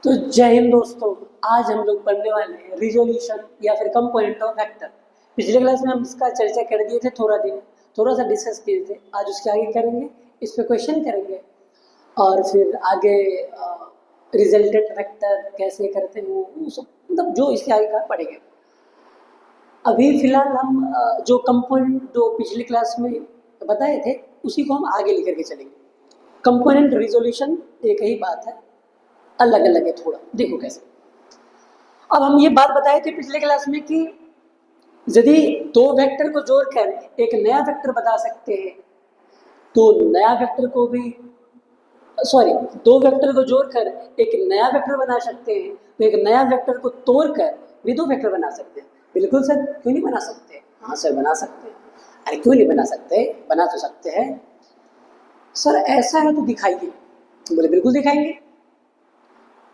तो जय हिंद दोस्तों। आज हम लोग पढ़ने वाले हैं रिजोल्यूशन या फिर कंपोनेंट ऑफ वेक्टर। पिछले क्लास में हम इसका चर्चा कर दिए थे, थोड़ा सा डिस्कस किए थे। आज उसके आगे करेंगे, इस पे क्वेश्चन करेंगे और फिर आगे रिजल्टेंट वेक्टर कैसे करते हैं वो सब, मतलब जो इसके आगे का पढ़ेंगे। अभी फिलहाल हम जो कंपोनेंट जो पिछली क्लास में बताए थे उसी को हम आगे लेकर के चलेंगे। कंपोनेंट रिजोल्यूशन एक ही बात है, अलग अलग है थोड़ा, देखो कैसे। अब हम ये बात बताए थे पिछले क्लास में कि यदि दो वेक्टर को जोड़कर एक नया वेक्टर बता सकते हैं तो नया वेक्टर को भी दो वेक्टर को जोड़कर एक नया वेक्टर बना सकते हैं, तो एक नया वेक्टर को तोड़कर भी दो वेक्टर बना सकते हैं। बिल्कुल सर, क्यों नहीं बना सकते? हाँ सर, बना सकते हैं। अरे क्यों नहीं बना सकते? बना तो सकते हैं सर। ऐसा है तो दिखाइए। बोले बिल्कुल दिखाएंगे।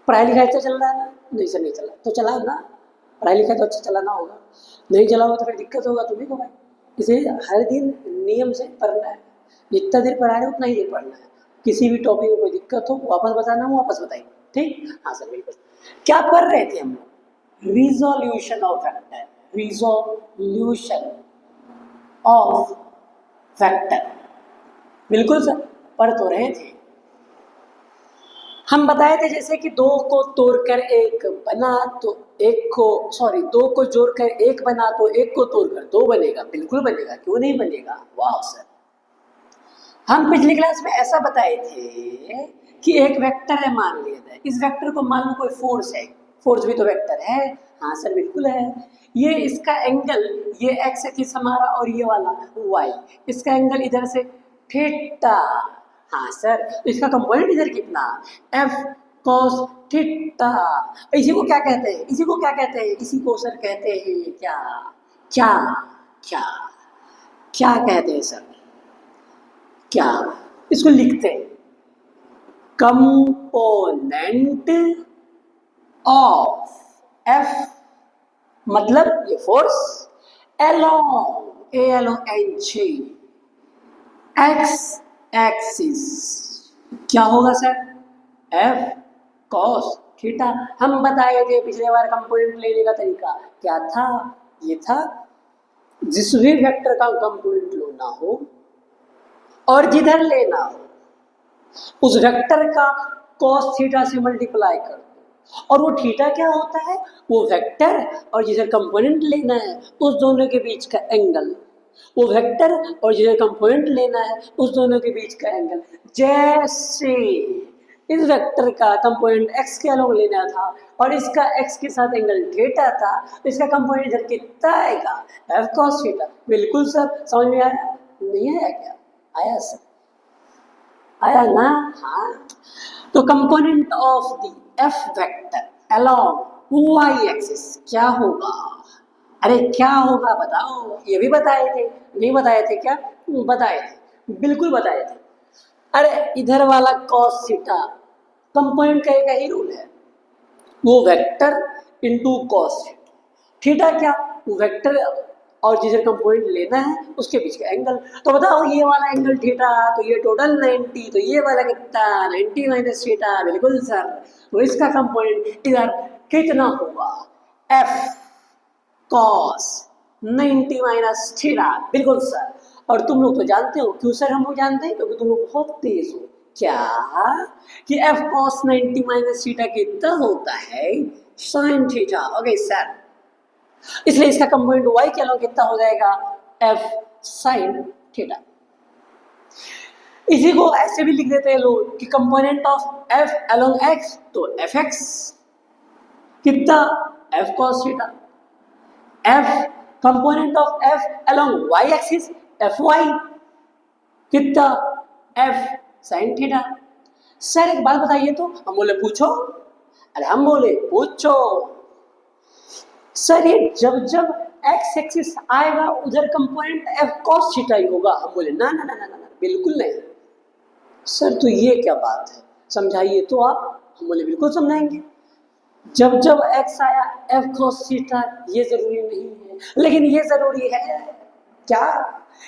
पढ़ाई लिखाई अच्छा चल रहा है ना? नहीं सर नहीं चला, तो चलाओ ना। पढ़ाई लिखाई तो अच्छा चलाना होगा, नहीं चलाओ तो फिर दिक्कत होगा तुम्ही को भाई। इसे हर दिन नियम से पढ़ना है, जितना देर पढ़ा रहे हो उतना ही देर पढ़ना है। किसी भी टॉपिक में कोई दिक्कत हो वापस बताना, वो वापस बताइए, ठीक? हाँ सर बिल्कुल। क्या पढ़ रहे थे हम लोग? Resolution of vector, resolution of vector. बिल्कुल सर, पढ़ तो रहे थे। हम बताए थे जैसे कि दो को तोड़कर एक बना तो दो को जोड़कर एक बना तो एक को तोड़कर दो बनेगा। बिल्कुल बनेगा, क्यों नहीं बनेगा? वाह सर। हम पिछली क्लास में ऐसा बताए थे कि एक वेक्टर है, मान लिया जाए। इस वेक्टर को मान लो कोई फोर्स है, फोर्स भी तो वेक्टर है। हाँ सर बिल्कुल है। ये इसका एंगल, ये एक्स एक्सिस हमारा और ये वाला वाई, इसका एंगल इधर से थीटा। हाँ सर, तो इसका कंपोनेंट इधर कितना? F cos theta. इसी को क्या कहते हैं? इसी को सर कहते हैं क्या क्या क्या क्या कहते हैं सर? क्या इसको लिखते हैं? कंपोनेंट ऑफ एफ, मतलब ये फोर्स along एक्स एक्सिस क्या होगा सर? F cos theta. हम बताए थे पिछले बार कंपोनेंट लेने का तरीका क्या था? ये था जिस भी वेक्टर का कंपोनेंट लेना हो और जिधर लेना हो उस वेक्टर का कॉस थीटा से मल्टीप्लाई कर दो। और वो थीटा क्या होता है? वो वेक्टर और जिधर कंपोनेंट लेना है उस दोनों के बीच का एंगल। वो वेक्टर और जिधर कंपोनेंट लेना है उस दोनों के बीच का एंगल। जैसे इस वेक्टर का कंपोनेंट x के अलग लेना था और इसका x के साथ एंगल थीटा था, तो इसका कंपोनेंट इधर कितना आएगा? f cos theta. बिल्कुल सर, समझ में आया? नहीं आया क्या? आया सर, आया ना? हाँ। तो component of the f vector along y axis क्या होगा? अरे क्या होगा बताओ? ये भी बताए थे, नहीं बताए थे क्या? बताए थे, बिल्कुल बताए थे। अरे इधर वाला cos थीटा कंपोनेंट का एक ही रूल है, वो वेक्टर इनटू cos थीटा। क्या? वो वेक्टर और जिधर कंपोनेंट लेना है उसके बीच का एंगल। तो बताओ ये वाला एंगल थीटा, तो ये टोटल 90, तो ये वाला कितना? 90 माइनस थीटा। बिल्कुल सर, तो इसका कंपोनेंट इधर कितना होगा? F cos 90 minus theta. बिल्कुल सर। और तुम लोग तो जानते हो, क्यों सर हम लोग जानते हैं? क्योंकि तुम लोग बहुत तेज हो। क्या? कि एफ कॉस 90 माइनस थीटा कितना होता है? Sine theta. ओके सर, इसलिए इसका कंपोनेंट y के अलॉन्ग कितना हो जाएगा? F sine theta. इसी को ऐसे भी लिख देते हैं लोग कि component of F along x, तो एफ एक्स कितना? F cos theta. f component of f along y axis fy कितना? f sin theta. सर एक बात बताइए तो। हम बोले पूछो। अरे हम बोले पूछो सर, ये जब जब x एक्सिस आएगा उधर कंपोनेंट f cos थीटा ही होगा। हम बोले ना ना ना ना ना, बिल्कुल नहीं सर। तो ये क्या बात है, समझाइए तो आप। हम बोले बिल्कुल समझाएंगे। जब जब x आया f cos थीटा, ये जरूरी नहीं है, लेकिन ये जरूरी है क्या?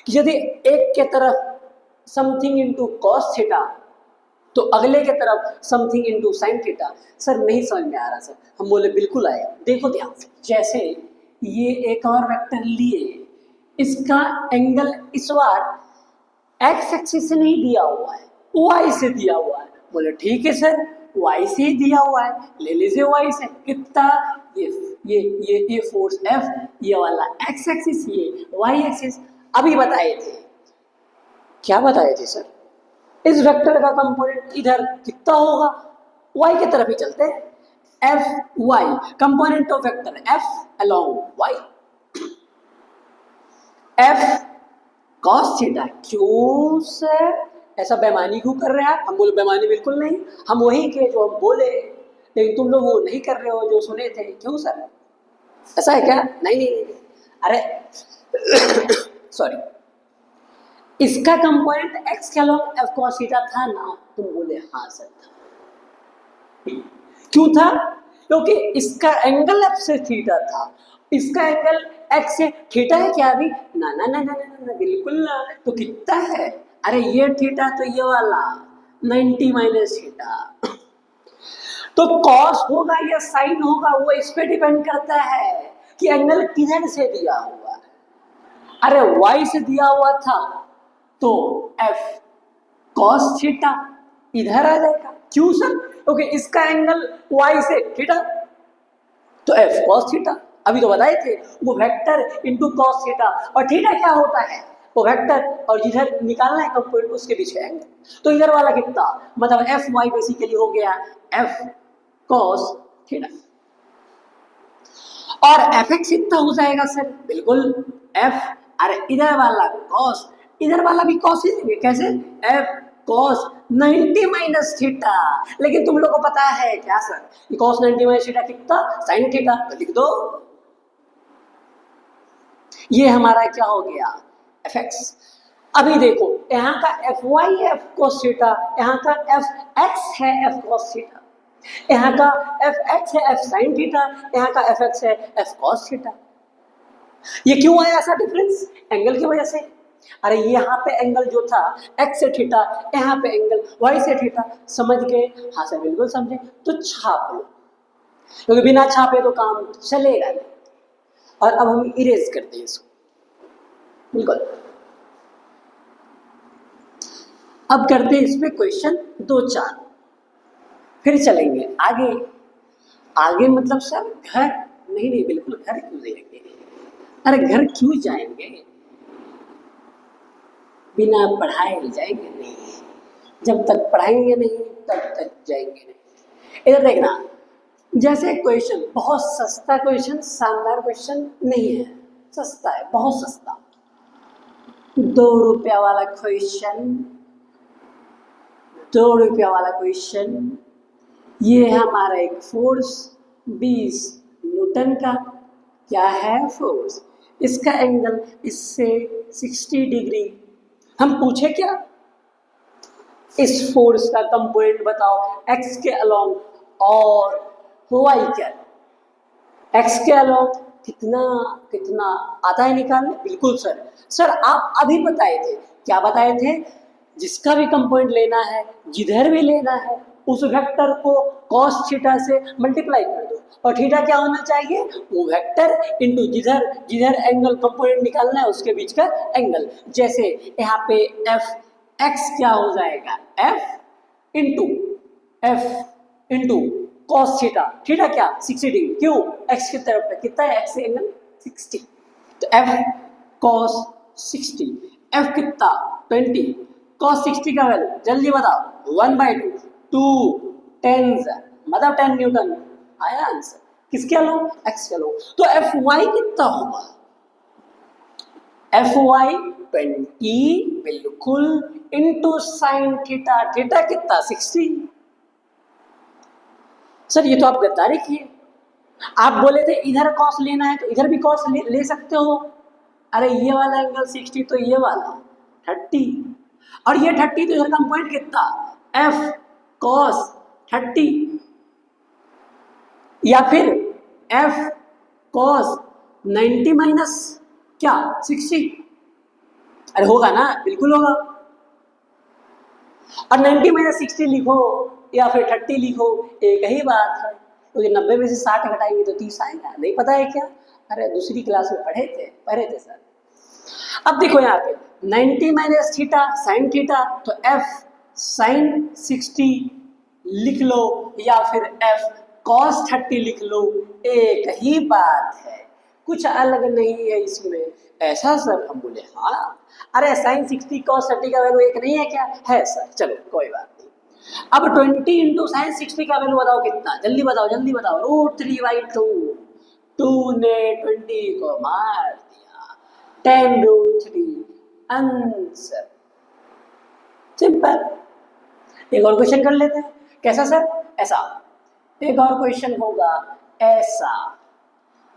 कि यदि एक के तरफ समथिंग इनटू cos थीटा तो अगले के तरफ something into sine theta. Sir नहीं समझ में आ रहा सर। हम बोले बिल्कुल आया। देखो ध्यान से, जैसे ये एक और वेक्टर लिए, इसका एंगल इस बार एक्स एक्सिस से नहीं दिया हुआ है, वाई से दिया हुआ है। बोले ठीक है सर, वाई से ही दिया हुआ है, ले लीजिए वाई से। कितना? ये फोर्स एफ, ये वाला एक्स एक्सिस, ये वाई एक्सिस। अभी बताए थे, क्या बताए थे सर? इस वेक्टर का कंपोनेंट इधर कितना होगा? वाई की तरफ ही चलते हैं। F Y, component of vector F along Y, F cos theta. क्यों सर ऐसा बेमानी क्यों कर रहे हैं आप? हम बोले बेमानी बिल्कुल नहीं, हम वही के जो हम बोले, लेकिन तुम लोग वो नहीं कर रहे हो जो सुने थे। क्यों सर, ऐसा है क्या? नहीं नहीं, नहीं। अरे सॉरी, इसका कंपोनेंट एक्स के अलोंग एफ कॉस थीटा था ना? तुम बोले हाँ सर था। क्यों था? क्योंकि इसका एंगल एफ से थीटा था, इसका एंगल एक्स से थीटा है क्या अभी? ना ना ना ना ना ना, बिल्कुल ना। तो कितना है? अरे ये थीटा तो ये वाला 90 माइनस थीटा। तो कॉस होगा या साइन होगा वो इस पे डिपेंड करता है कि एंगल किधर से दिया हुआ है। अरे वाई से दिया हुआ था तो एफ कॉस थीटा इधर आ जाएगा। क्यों सर? क्योंकि इसका एंगल वाई से थीटा, तो एफ कॉस थीटा। अभी तो बताए थे, वो वेक्टर इनटू कॉस थीटा। और थीटा क्या होता है? वो वेक्टर और जिधर निकालना है कंपोनेंट उसके बीच है एंगल। तो इधर वाला कितना, मतलब एफ वाई बेसिकली हो गया एफ कॉस थीटा। और एफ एक्स कितना हो जाएगा सर? बिल्कुल एफ, अरे इधर वाला कॉस, इधर वाला भी कॉस ही लेंगे। कैसे? F cos 90 minus theta. लेकिन तुम लोग को पता है क्या सर, कॉस 90 माइनस थीटा कितना? Sine theta. तो लिख दो, ये हमारा क्या हो गया? F x. अभी देखो, यहाँ का एफ वाई है एफ कॉस थीटा, यहाँ का एफ एक्स है एफ कॉस थीटा, यहाँ का एफ एक्स है एफ साइन थीटा, यहाँ का एफ एक्स है एफ कॉस थीटा। ये क्यों आया ऐसा डिफरेंस? एंगल की वजह से। अरे यहाँ पे एंगल जो था एक्स से थीटा, यहाँ पे एंगल वाई से थीटा। समझ गए? हाँ सर बिल्कुल समझे। तो छाप लो, क्योंकि बिना छापे तो काम चलेगा नहीं। और अब हम इरेज करते हैं इसको, बिल्कुल। अब करते हैं इसमें क्वेश्चन 2-4, फिर चलेंगे आगे। आगे मतलब सर घर? नहीं नहीं, बिल्कुल घर क्यों जाएंगे? अरे घर क्यों जाएंगे? बिना पढ़ाए जाएंगे नहीं, जब तक पढ़ाएंगे नहीं तब तक जाएंगे नहीं। इधर देखना, जैसे क्वेश्चन बहुत सस्ता क्वेश्चन, शानदार क्वेश्चन नहीं है, सस्ता है, बहुत सस्ता। 2 रुपया वाला क्वेश्चन, 2 रुपया वाला क्वेश्चन। ये है हमारा एक फोर्स 20 न्यूटन का। क्या है? फोर्स। इसका एंगल इससे 60 डिग्री। हम पूछे क्या? इस फोर्स का कंपोनेंट बताओ एक्स के अलोंग और वाई के। एक्स के अलोंग कितना कितना आता है निकालने? बिल्कुल सर। सर आप अभी बताए थे, क्या बताए थे? जिसका भी कंपोनेंट लेना है, जिधर भी लेना है, उस वेक्टर को cos थीटा से मल्टीप्लाई कर दो। और थीटा क्या होना चाहिए? वो वेक्टर इनटू जिधर जिधर एंगल कंपोनेंट निकालना है उसके बीच का एंगल। जैसे यहाँ पे एफ एक्स क्या हो जाएगा? F into cos theta. Theta क्या? 60 डिग्री। क्यों? एक्स की तरफ है, कितना है एक्स से एंगल? 60। तो एफ cos 60, एफ कितना? 20। cos 60 का वैल्यू जल्दी बताओ। 1/2, 2 10 मतलब 10 न्यूटन। आया आंसर। किसके अलोंग? एक्स के अलोंग। तो एफ वाई कितना होगा? एफ वाई 20 बिल्कुल इंटू साइन थीटा। थीटा कितना? 60। सर ये तो आप गद्दारी किए। आप बोले थे इधर कॉस लेना है तो इधर भी कॉस ले सकते हो। अरे ये वाला एंगल 60 तो ये वाला 30, और ये 30 तो इधर का पॉइंट कितना? एफ कॉस 30, या फिर एफ कॉस 90 माइनस क्या 60। अरे होगा ना? बिल्कुल होगा। और 90 में 60 लिखो या फिर 30 लिखो, एक ही बात है, क्योंकि 90 में से 60 घटाएंगे तो 30 आएगा। नहीं पता है क्या? अरे दूसरी क्लास में पढ़े थे सर। अब देखो यहाँ पे 90 माइनस थीटा साइन थीटा, तो एफ साइन 60 लिख लो या फिर एफ कॉस 30 लिख लो, एक ही बात है, कुछ अलग नहीं है इसमें। ऐसा सर? हम बोले हाँ। अरे साइन 60 कॉस 30 का वैल्यू एक नहीं है क्या? है सर। चलो कोई बात नहीं। अब 20 इंटू साइन 60 का वैल्यू बताओ कितना, जल्दी बताओ जल्दी बताओ। √3/2, 2 ने 20 को मार दिया, 10√3 आंसर। सिंपल। एक और क्वेश्चन कर लेते हैं। कैसा सर? ऐसा। एक और क्वेश्चन होगा ऐसा।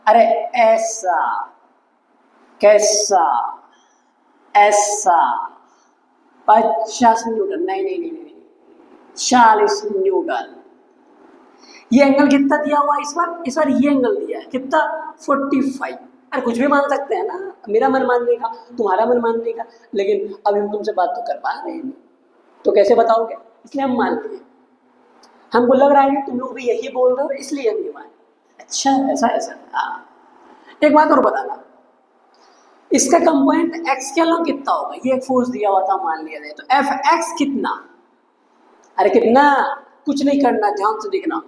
अरे ऐसा कैसा? ऐसा 50 न्यूटन, नहीं 40 न्यूटन। ये एंगल कितना दिया हुआ इस बार ये एंगल दिया है कितना? 45। अरे कुछ भी मान सकते हैं ना, मेरा मन मानने का, तुम्हारा मन मानने का, लेकिन अब हम तुमसे बात तो कर पा रहे हैं, तो कैसे बताओगे? इसलिए हम मान लिए। हमको लग रहा है कि तुम लोग भी यही बोल रहे हो, इसलिए हम ये मान। अच्छा ऐसा। हाँ, एक बात और बताना, इसका कंपोनेंट x के अलावा कितना होगा? ये एक फोर्स दिया हुआ था, मान लिया जाए, तो Fx कितना? अरे कितना? कुछ नहीं करना, ध्यान से देखना।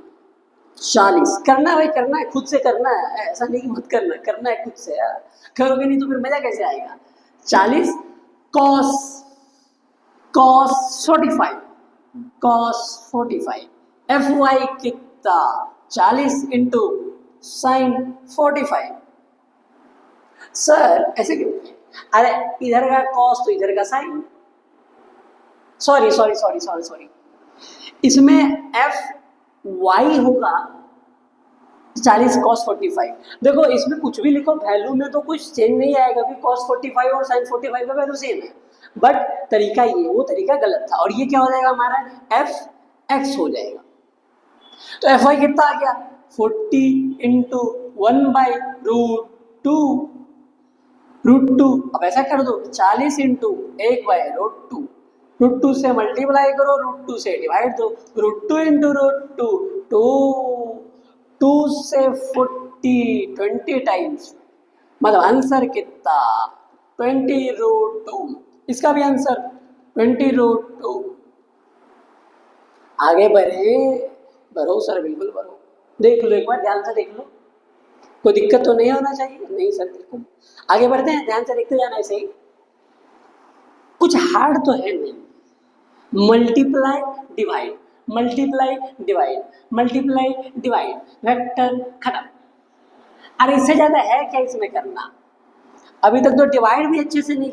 40 करना है भाई, करना है, खुद से करना है, ऐसा नहीं कि मत करना है खुद से यार। करोगे नहीं तो फिर मजा कैसे आएगा? 40 cos 45, Fy कितना? 40 इंटू साइन 45। सर ऐसे क्यों? अरे इधर का कॉस तो इधर का साइन, सॉरी, इसमें एफ वाई होगा 40 cos 45। देखो इसमें कुछ भी लिखो, वैल्यू में तो कुछ चेंज नहीं आएगा कि cos 45 और sin 45 का वैल्यू सेम है, बट तरीका ये, वो तरीका गलत था। और ये क्या हो जाएगा हमारा? एफ एक्स हो जाएगा। तो एफ वाई कितना आ गया? 40 इंटू 1/√2। अब ऐसा कर दो, 40 इंटू 1/√2, √2 से मल्टीप्लाई करो, √2 से डिवाइड दो, √2 इंटू √2, 2 से 40, 20 टाइम्स, मतलब आंसर कितना? 20√2। इसका भी आंसर 20√2। आगे बढ़ो सर, बिल्कुल बढ़ो। देख लो एक बार, ध्यान से देख लो, कोई दिक्कत तो नहीं होना चाहिए। नहीं सर बिल्कुल। आगे बढ़ते हैं, ध्यान से देखते जाना। ऐसे ही कुछ हार्ड तो है नहीं। मल्टीप्लाई डिवाइड, वेक्टर खत्म। अरे इससे ज्यादा है क्या इसमें करना? अभी तक तो डिवाइड भी अच्छे से नहीं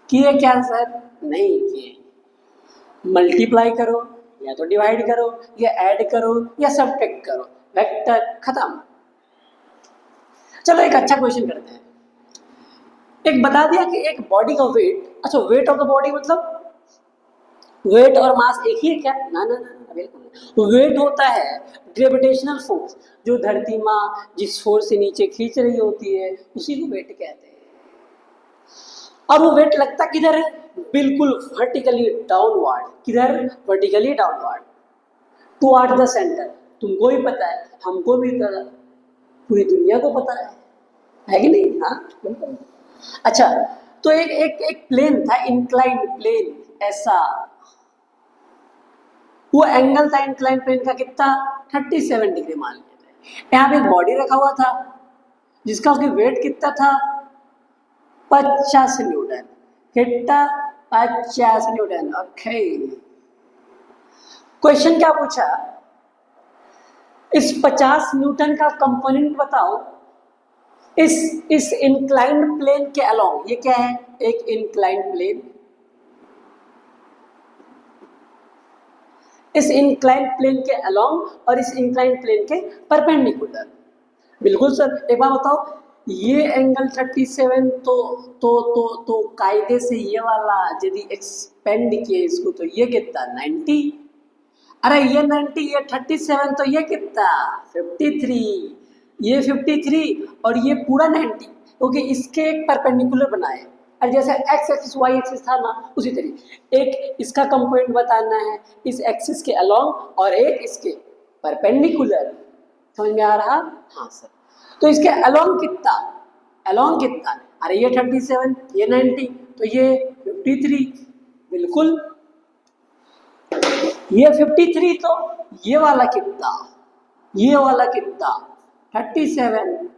किए क्या सर? नहीं किए। मल्टीप्लाई करो या तो डिवाइड करो या ऐड करो या सब्ट्रैक्ट करो, वेक्टर खत्म। चलो एक अच्छा क्वेश्चन करते हैं। एक बता दिया कि एक बॉडी का वेट, अच्छा वेट ऑफ द बॉडी मतलब वेट और मास एक ही है क्या? ना बिल्कुल। वेट होता है ग्रेविटेशनल फोर्स, जो धरती माँ जिस फोर्स से नीचे खींच रही होती है उसी को वेट कहते हैं। और वो वेट लगता किधर है? बिल्कुल वर्टिकली डाउनवर्ड। किधर? Vertically downward toward the centre. तुमको भी पता है, हमको भी पता है, पूरी दुनिया को पता है कि नहीं? हाँ बिल्कुल। अच्छा तो एक प्लेन था, इंक्लाइंड प्लेन, ऐसा। वो एंगल था इंक्लाइंड प्लेन का कितना? 37 डिग्री मान लेते। यहाँ पे एक बॉडी रखा हुआ था जिसका उसकी वेट कितना था? 50 न्यूटन। कितना? 50 न्यूटन। ओके, क्वेश्चन क्या पूछा? इस 50 न्यूटन का कंपोनेंट बताओ इस इंक्लाइंड प्लेन के अलोंग। ये क्या है? एक इंक्लाइंड प्लेन। इस इंक्लाइंड प्लेन के अलोंग और इस इंक्लाइंड प्लेन के परपेंडिकुलर। बिल्कुल सर। एक बार बताओ, ये एंगल 37 तो कायदे से ये वाला यदि एक्सपेंड किए इसको तो ये कितना? 90। अरे ये 90, ये 37 तो ये कितना? 53। ये 53 और ये पूरा 90, क्योंकि इसके एक परपेंडिकुलर बनाए। और जैसे एक्स एक्सिस वाई एक्सिस था ना, उसी तरीके एक इसका कंपोनेंट बताना है इस एक्सिस के अलोंग और एक इसके परपेंडिकुलर। समझ में आ रहा? हाँ सर। तो इसके अलोंग कितना, अलोंग कितना, अरे ये 37, ये 90, तो ये 53, बिल्कुल ये 53, तो ये वाला कितना, ये वाला कितना 37,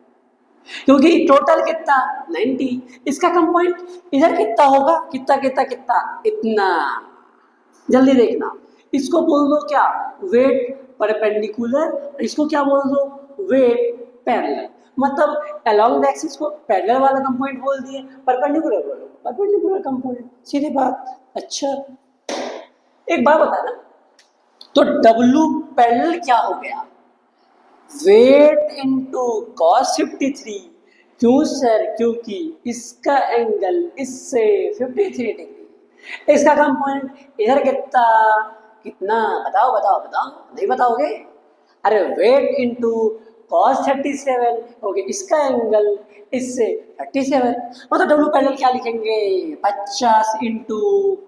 क्योंकि टोटल कितना 90, इसका कंपोनेंट इधर कितना होगा, कितना कितना कितना, इतना। जल्दी देखना, इसको बोल दो क्या, वेट परपेंडिकुलर, इसको क्या बोल दो, वेट पैरेलल। मतलब अलोंग द एक्सिस को पैरेलल वाला कंपोनेंट बोल दिए, परपेंडिकुलर बोलो परपेंडिकुलर कंपोनेंट, सीधी बात। अच्छा एक बात बता ना, तो W पैरेलल क्या हो गया, वेट इनटू कॉस 53। क्यों सर, क्योंकि इसका एंगल इससे 53 डिग्री, इसका कंपोनेंट इधर कितना, कितना बताओ बताओ बताओ, नहीं बताओगे? अरे वेट इनटू कॉस 37, ओके, इसका एंगल इससे 37, मतलब डब्ल्यू पैरेलल क्या लिखेंगे, 50 इंटू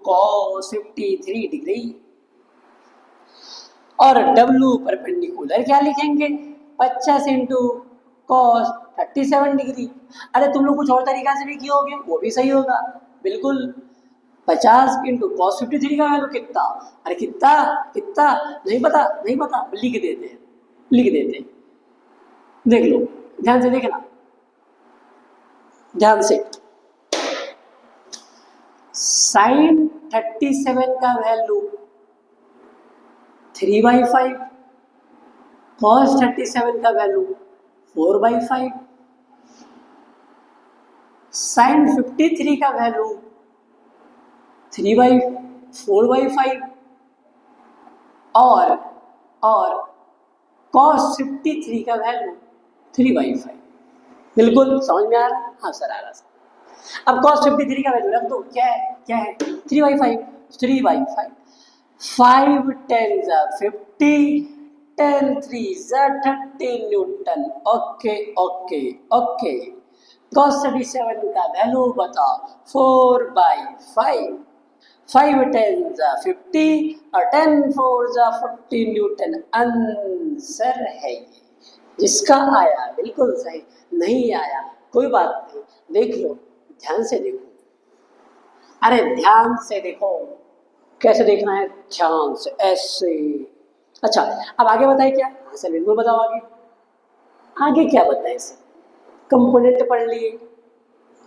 कॉस 53 डिग्री। और W परपेंडिकुलर क्या लिखेंगे, 50 इंटू कॉस 37 डिग्री। अरे तुम लोग कुछ और तरीका से भी किए होगे, वो भी सही होगा, बिल्कुल। 50 इंटू कॉस 53 का वैल्यू कितना, अरे कितना कितना, नहीं पता, नहीं पता, लिख देते हैं, लिख देते हैं। देख लो, ध्यान से देखना, ध्यान से। साइन 37 का वैल्यू 3/5, कॉस 37 का वैल्यू 4/5, साइन 53 का वैल्यू 4/5 और कॉस 53 का वैल्यू 3/5। बिल्कुल समझ में आ रहा? हाँ सर आ रहा सर। अब cos 53 का वैल्यू रख दो, क्या है, क्या है, 3/5, 3/5, 5 10 50, 10 3 30 Newton. Okay okay okay, cos 37 का वैल्यू बताओ, 4/5, 5 10 50 और 10 4 40 न्यूटन। आंसर है ये, जिसका आया बिल्कुल सही, नहीं आया कोई बात नहीं, देख लो, ध्यान से देखो। अरे ध्यान से देखो, कैसे देखना है, ध्यान से ऐसे। अच्छा अब आगे बताए क्या, हाँ सर बिल्कुल बताओ आगे, आगे क्या बताए सर, कंपोनेंट पढ़ लिए,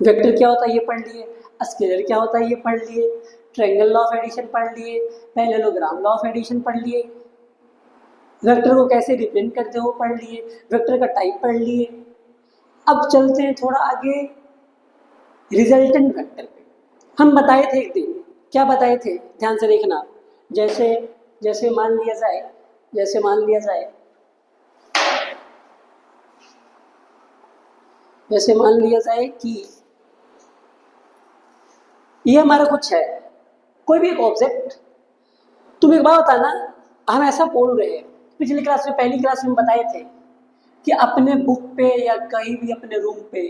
वेक्टर क्या होता है ये पढ़ लिए, स्केलर क्या होता है ये पढ़ लिए, ट्रायंगल लॉ ऑफ एडिशन पढ़ लिए, पैरेललोग्राम लॉ ऑफ एडिशन पढ़ लिए, वेक्टर को कैसे रिप्रेजेंट करते हो पढ़ लिए, वेक्टर का टाइप पढ़ लिए। अब चलते हैं थोड़ा आगे रिजल्टेंट वेक्टर पे। हम बताए थे एक दिन, क्या बताए थे, ध्यान से देखना। जैसे जैसे मान लिया जाए, जैसे मान लिया जाए, जैसे मान लिया जाए कि ये हमारा कुछ है, कोई भी एक ऑब्जेक्ट। तुम एक बात बता ना, हम ऐसा बोल रहे हैं, पिछली क्लास में, पहली क्लास में बताए थे कि अपने बुक पे या कहीं भी अपने रूम पे,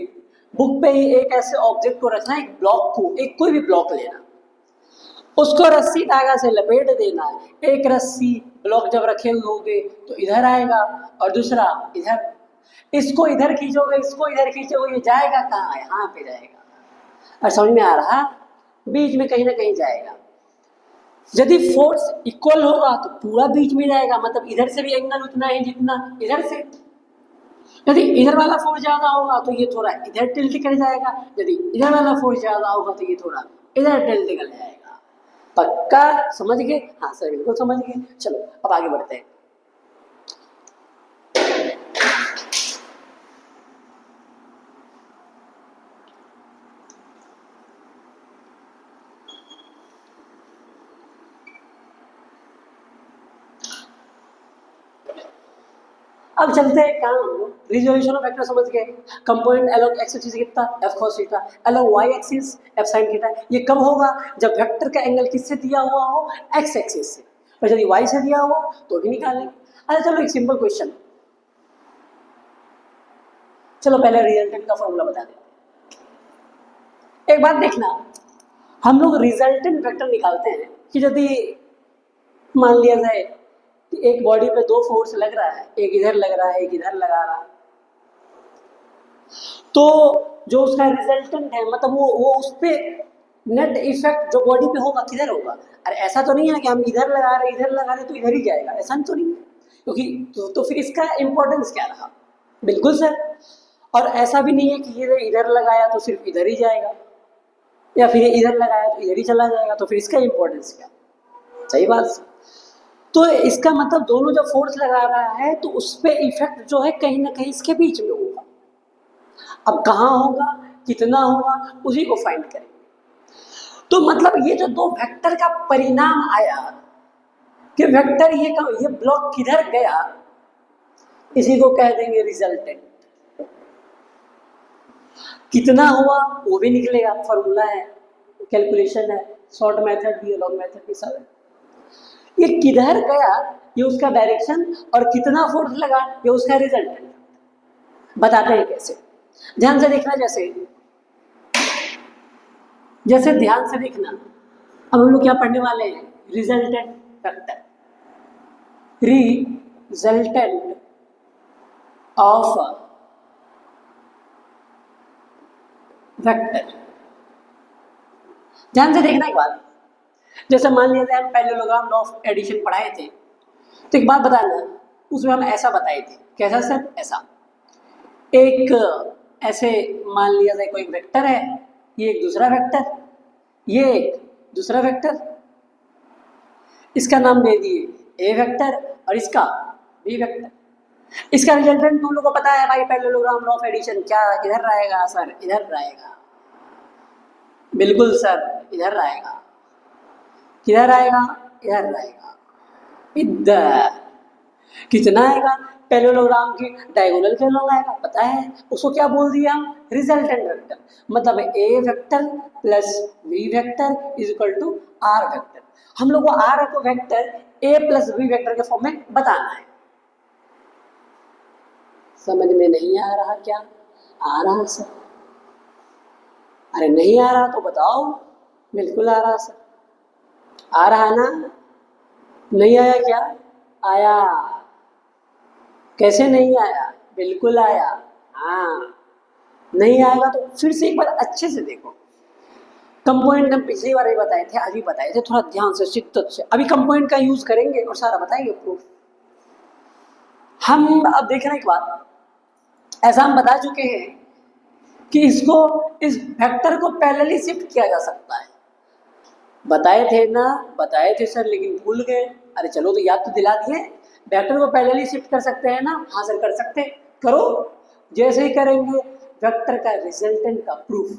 बुक पे ही एक ऐसे ऑब्जेक्ट को रखना, एक ब्लॉक को, एक कोई भी ब्लॉक लेना, उसको रस्सी धागा से लपेट देना है। एक रस्सी ब्लॉक जब रखे हुए होंगे तो इधर आएगा और दूसरा इधर, इसको इधर खींचोगे, इसको इधर खींचोगे, ये जाएगा कहाँ, यहाँ पे जाएगा। और समझ में आ रहा, बीच में कहीं ना कहीं जाएगा। यदि फोर्स इक्वल होगा तो पूरा बीच में जाएगा, मतलब इधर से भी एंगल उतना है जितना इधर से। यदि इधर वाला फोर्स ज्यादा होगा तो ये थोड़ा इधर टिल्ट कर जाएगा, यदि इधर वाला फोर्स ज्यादा होगा तो ये थोड़ा इधर टिल्ट कर जाएगा। पक्का समझ गए? हाँ सर बिल्कुल समझ गए। चलो अब आगे बढ़ते हैं। अब चलते हैं कहाँ, रिजोल्यूशन ऑफ वेक्टर समझ गए। कंपोनेंट अलोंग एक्स एक्सिस कितना, F cos theta, along Y axis F sin theta. ये कब होगा, जब वेक्टर का एंगल किससे दिया हुआ हो, एक्स एक्सिस से, और यदि वाई से दिया हो तो भी निकालें। अच्छा चलो एक सिंपल क्वेश्चन, चलो पहले रिजल्टेंट का फॉर्मूला बता देते हैं। एक बात देखना, हम लोग रिजल्टेंट वेक्टर निकालते हैं कि यदि मान लिया जाए कि एक बॉडी पे दो फोर्स लग रहा है, एक इधर लग रहा है एक इधर लगा रहा है, तो जो उसका रिजल्टेंट है मतलब वो उस पे नेट इफेक्ट जो बॉडी पे होगा किधर होगा। अरे ऐसा तो नहीं है कि हम इधर लगा रहे तो इधर ही जाएगा, ऐसा तो नहीं है, क्योंकि तो फिर इसका इंपॉर्टेंस क्या रहा। बिल्कुल सर। और ऐसा भी नहीं है कि ये इधर लगाया तो सिर्फ इधर ही जाएगा, या फिर इधर लगाया तो इधर ही चला जाएगा, तो फिर इसका इंपॉर्टेंस क्या। सही बात। तो इसका मतलब दोनों जब फोर्स लगा रहा है तो उस पर इफेक्ट जो है कहीं ना कहीं इसके बीच में होगा। अब कहाँ होगा, कितना होगा, उसी को फाइंड करेंगे। तो मतलब ये जो दो वेक्टर का परिणाम आया कि वेक्टर ये ब्लॉक किधर गया, इसी को कह देंगे रिजल्टेंट। कितना हुआ वो भी निकलेगा, फॉर्मूला है, कैलकुलेशन है, शॉर्ट मेथड भी है, लॉन्ग मेथड भी सब है। ये किधर गया ये उसका डायरेक्शन, और कितना फोर्स लगा ये उसका रिजल्टेंट। बताते हैं कैसे, ध्यान से देखना। जैसे ध्यान से देखना, अब हम लोग क्या पढ़ने वाले हैं, resultant vector. Resultant of vector. ध्यान से देखना एक बात, जैसे मान लिया जाए हम पैरेललोग्राम लॉ ऑफ एडिशन पढ़ाए थे, तो एक बात बताना, उसमें हम ऐसा बताए थे, कैसा सर, ऐसा एक ऐसे मान लिया जाए कोई वेक्टर है, ये एक दूसरा वेक्टर, ये एक दूसरा वेक्टर, इसका नाम दे दिए ए वेक्टर और इसका बी वेक्टर। इसका रिजल्टेंट तुम लोगों को पता है भाई, पैरेललोग्राम लॉ ऑफ एडिशन क्या किधर रहेगा सर, इधर रहेगा। बिल्कुल सर, इधर रहेगा। किधर आएगा, इधर रहेगा, इधर। कितना आएगा, पैरेललोग्राम की डायगोनल के लॉन्ग आएगा, पता है उसको क्या बोल दिया हम, रिजल्टेंट वेक्टर। मतलब A vector plus B vector is equal to R vector. हम लोग को आर को vector A plus B vector के फॉर्म में बताना है। समझ में नहीं आ रहा क्या, आ रहा सर? अरे नहीं आ रहा तो बताओ। बिल्कुल आ रहा सर, आ रहा ना, नहीं आया क्या, आया। कैसे नहीं आया, बिल्कुल आया। हाँ, नहीं आएगा तो फिर से एक बार अच्छे से देखो। कंपोनेंट हम पिछली बार भी बताए थे, आज भी बताए थे, थोड़ा ध्यान से शिद्दत से। अभी कंपोनेंट का यूज करेंगे और सारा बताएंगे प्रूफ। हम अब देख रहे हैं एक बात, ऐसा हम बता चुके हैं कि इसको, इस वेक्टर को पैरेलली शिफ्ट किया जा सकता है। बताए थे ना, बताए थे सर, लेकिन भूल गए। अरे चलो तो याद तो दिला दिए। वेक्टर को पैरेलली शिफ्ट कर सकते हैं ना, हाँ सर कर सकते हैं। करो, जैसे ही करेंगे वेक्टर का रिजल्टेंट का प्रूफ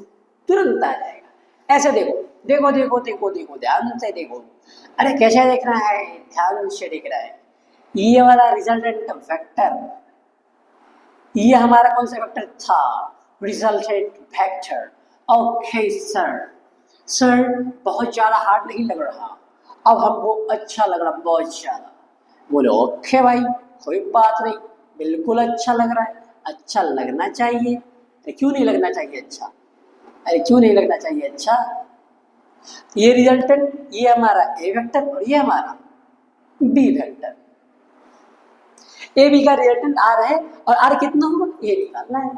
तुरंत आ जाएगा। ऐसे देखो देखो देखो देखो देखो, ध्यान से देखो। अरे कैसे देख रहा है, ध्यान से देख रहा है। ये वाला रिजल्टेंट वेक्टर, ये हमारा कौन सा वेक्टर था, रिजल्टेंट वेक्टर। ओके सर बहुत ज़्यादा हार्ड नहीं लग रहा, अब हमको अच्छा लग रहा बहुत ज़्यादा। बोले ओके भाई, कोई बात नहीं, बिल्कुल अच्छा लग रहा है, अच्छा लगना चाहिए। तो क्यों नहीं लगना चाहिए अच्छा, अरे क्यों नहीं लगना चाहिए अच्छा। ये रिजल्टेंट, ये हमारा ए वेक्टर और ये हमारा बी वेक्टर। ए बी का रिजल्टेंट आर है, और आर कितना होगा ये निकालना है।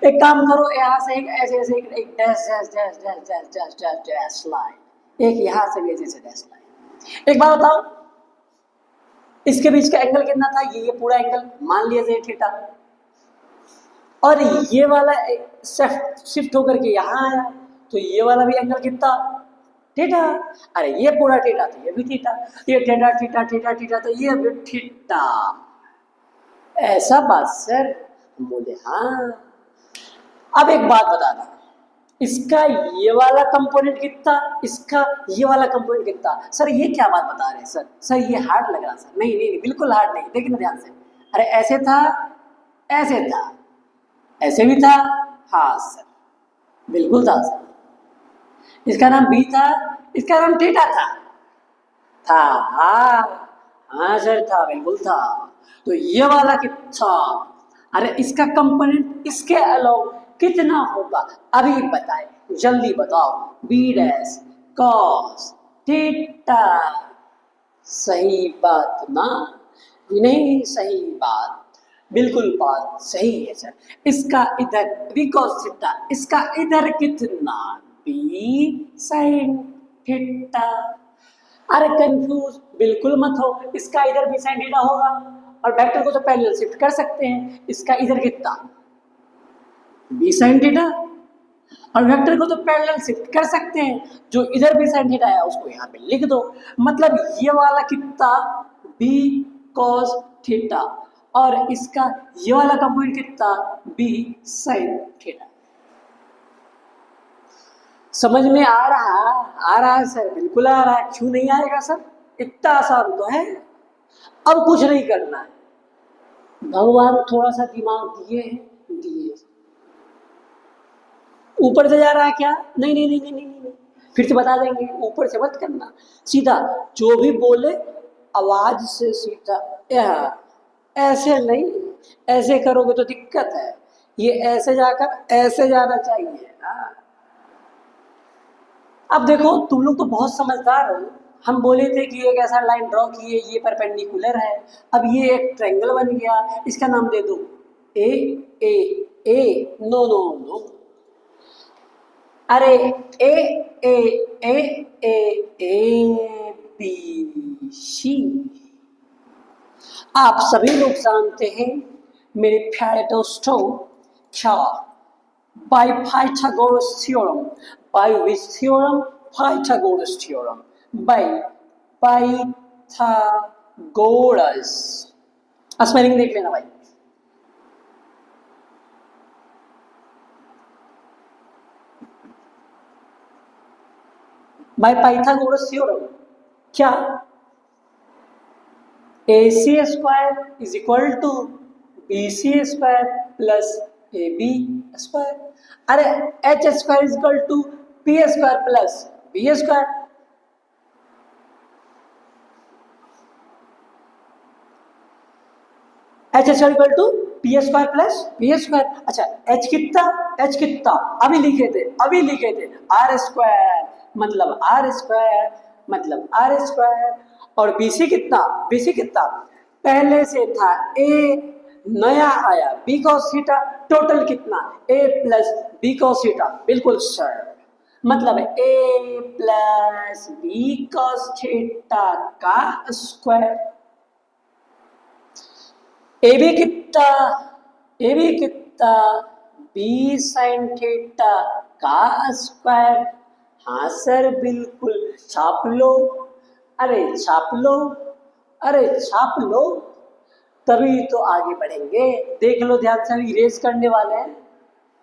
एक काम करो, यहाँ से एक ऐसे ऐसे एक dash dash dash dash dash dash dash dash line, एक यहाँ से भी ऐसे ऐसे डैश लाइन। एक बात बताओ, इसके बीच का एंगल कितना था, ये पूरा एंगल मान लिया जाए थीटा, और ये वाला शिफ्ट होकर के यहाँ आया, तो ये वाला भी एंगल कितना, थीटा। अरे ये पूरा थीटा तो ये भी थीटा, ये थीटा थीटा थीटा थीटा तो ये भी थीटा। ऐसा बात सर, बोले हाँ। अब एक बात बताना, इसका ये वाला कंपोनेंट कितना, इसका ये वाला कंपोनेंट कितना। सर ये क्या बात बता रहे हैं सर ये हार्ड लग रहा सर। नहीं नहीं नहीं, बिल्कुल हार्ड नहीं, देखना ध्यान से। अरे ऐसे था, ऐसे था, ऐसे भी था, हाँ सर बिल्कुल था सर। इसका नाम बी था, इसका नाम थीटा था। हाँ सर था, बिल्कुल था। तो ये वाला कितना, अरे इसका कंपोनेंट इसके अलावा कितना होगा, अभी बताए, जल्दी बताओ, बी डैश कॉस थीटा। सही बात ना? नहीं सही बात, बिल्कुल बात सही है सर। इसका इधर बी कॉस थीटा, इसका इधर कितना, बी साइन थीटा। अरे कंफ्यूज बिल्कुल मत हो, इसका इधर भी साइन थीटा होगा और वेक्टर को तो पैरेलल शिफ्ट कर सकते हैं। इसका इधर कितना, बी साइन थीटा, और वेक्टर को तो पैरेलल शिफ्ट कर सकते हैं, जो इधर भी साइन थीटा है उसको यहाँ पे लिख दो। मतलब ये वाला कितना, बी कॉस थीटा, और इसका ये वाला कंपोनेंट कितना, बी साइन थीटा। समझ में आ रहा है सर? बिल्कुल आ रहा है, क्यों नहीं आएगा सर? इतना आसान तो है। अब कुछ नहीं करना है, भगवान थोड़ा सा दिमाग दिए। ऊपर से जा रहा है क्या? नहीं नहीं नहीं नहीं नहीं, नहीं। फिर से बता देंगे, ऊपर से मत करना, सीधा जो भी बोले आवाज से सीधा, ऐसे नहीं, ऐसे करोगे तो दिक्कत है। ये ऐसे जाकर ऐसे जाना चाहिए। अब देखो तुम लोग तो बहुत समझदार हो, हम बोले थे कि एक ऐसा लाइन ड्रॉ किए, ये परपेंडिकुलर है, अब ये एक ट्रायंगल बन गया, इसका नाम दे दो ए ए ए। नो नो नो, अरे ए ए ए ए ए बी सी। आप सभी लोग जानते हैं मेरे प्यारे दोस्तों, क्या by Pythagoras theorem, by which theorem? Pythagoras theorem, by Pythagoras। Spelling देख लेना भाई। by Pythagoras theorem क्या, AC square is equal to BC square plus AB square. अरे H square is equal to P square plus B square. H square equal to P square plus B square. अच्छा H कितना अभी लिखे थे R square मतलब R square मतलब R square, और BC कितना पहले से था A, नया आया B cos थीटा, टोटल कितना A plus B cos theta. बिल्कुल सर, मतलब A plus B cos theta का स्क्वायर। ए बी कितना B sin थीटा का स्क्वायर। हाँ सर बिल्कुल, छाप लो, अरे छाप लो, तभी तो आगे बढ़ेंगे। देख लो ध्यान से, इरेज करने वाले हैं,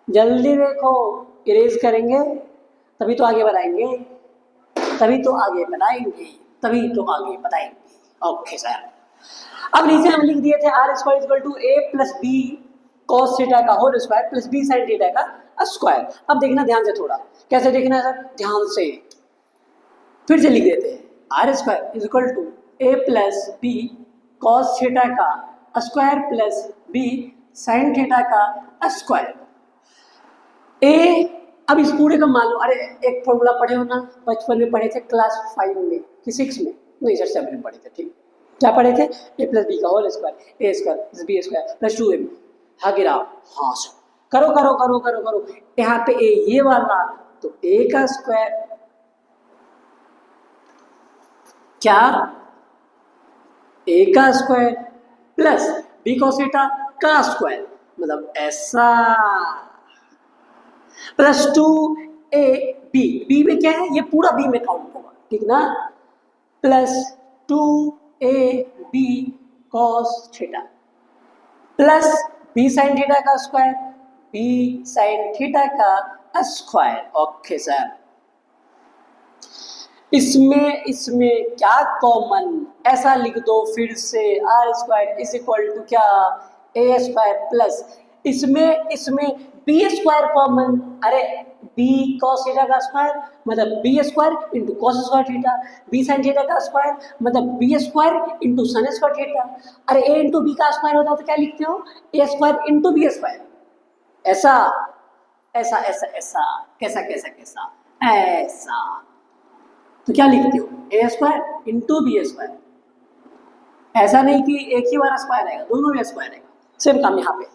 जल्दी देखो, इरेज करेंगे तभी तो आगे बढ़ाएंगे, ओके सर। अब नीचे हम लिख दिए थे R square equal to A plus B cos theta का whole square plus B sine theta का स्क्वायर। अब देखना ध्यान से, थोड़ा कैसे देखना है सर, ध्यान से फिर से लिख देते हैं, R square is equal to A plus B cos theta का square plus B sine theta का स्क्वायर। ए, अब इस पूरे का मान लो, अरे एक फॉर्मूला पढ़े हो ना, बचपन में पढ़े थे, क्लास 5 में कि 6 में, नहीं सर 7 में पढ़े थे, ठीक। क्या पढ़े थे, ए प्लस बी का whole square A square plus B square plus 2ab। हाँ गिरा, हाँ सर, करो यहाँ पे ए ये वाला तो ए का स्क्वायर, क्या ए का square plus B cos theta का स्क्वायर, मतलब ऐसा, प्लस 2ab। बी में क्या है, ये पूरा बी में काउंट होगा, ठीक ना, plus 2ab cos theta plus B sine theta का स्क्वायर, बी साइन थीटा का स्क्वायर। ओके सर, इसमें क्या कॉमन, ऐसा लिख दो फिर से, R square is equal to क्या, ए स्क्वायर प्लस इसमें बी स्क्वायर कॉमन, अरे बी कॉस थीटा का स्क्वायर मतलब B square into cos square theta, B sine theta का स्क्वायर मतलब B square into sine square theta. अरे A into B का square होता है तो क्या लिखते हो, ए स्क्वायर इंटू बी स्क्वायर, ऐसा। ऐसा ऐसा ऐसा, कैसा कैसा कैसा, ऐसा, तो क्या लिखते हो, ए स्क्वायर इंटू बी स्क्वायर। ऐसा नहीं कि एक ही बार स्क्वायर आएगा, दोनों में स्क्वायर आएगा, सेम काम यहाँ पे।